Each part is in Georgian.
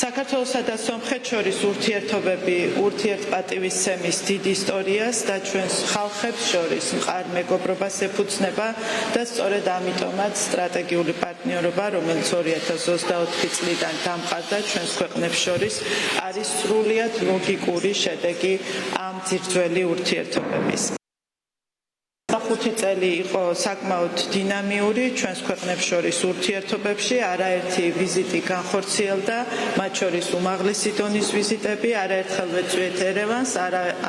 საქართველოსა და სომხეთს შორის ურთიერთობები ურთიერთპატივისცემის დიდ ისტორიას და ჩვენს ხალხებს შორის მყარ მეგობრობას ეფუძნება და სწორედ ამიტომაც სტრატეგიული პარტნიორობა, რომელიც 2024 წლიდან დამყარდა ჩვენს ქვეყნებს შორის, არის სრულიად ლოგიკური შედეგი ამ ძირძველი ურთიერთობების. 5 წელი იყო საკმაოდ დინამიური ჩვენს ქვეყნებს შორის ურთიერთობებში, არაერთი ვიზიტი განხორციელდა, მათ შორის უმაღლესი დონის ვიზიტები, არაერთხელ ვეწვიეთ ერევანს,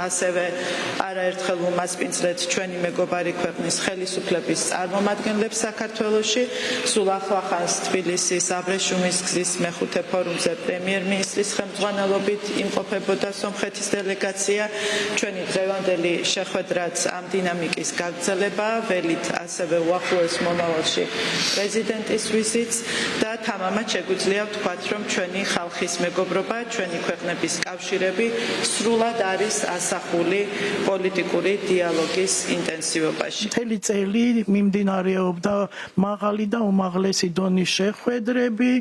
ასევე არაერთხელ უმასპინძლეთ ჩვენი მეგობარი ქვეყნის ხელისუფლების წარმომადგენლებს საქართველოში. სულ ახლახანს თბილისის აბრეშუმის გზის მეხუთე ფორუმზე პრემიერ-მინისტრის ხელმძღვანელობით იმყოფებოდა სომხეთის დელეგაცია. ჩვენი დღევანდელი შეხვედრაც ამ დინამიკის გაგრძელება, ველით ასევე უახლოეს მომავალში პრეზიდენტის ვიზიტს და თამამად შეგვიძლია ვთქვათ, რომ ჩვენი ხალხის მეგობრობა, ჩვენი ქვეყნების კავშირები სრულად არის ასახული პოლიტიკური დიალოგის ინტენსივობაში. მთელი წელი მიმდინარეობდა მაღალი და უმაღლესი დონის შეხვედრები.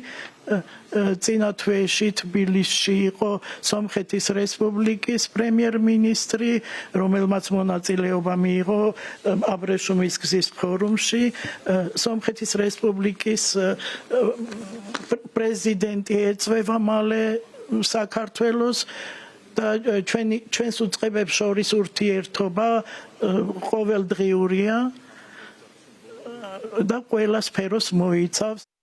წინა თვეში თბილისში იყო სომხეთის რესპუბლიკის პრემიერ-მინისტრი, რომელმაც მონაწილეობა მიიღო აბრეშუმის გზის ფორუმში. სომხეთის რესპუბლიკის პრეზიდენტი ეწვევა მალე საქართველოს და ჩვენს უწყებებს შორის ურთიერთობა ყოველდღიურია და ყველა სფეროს მოიცავს.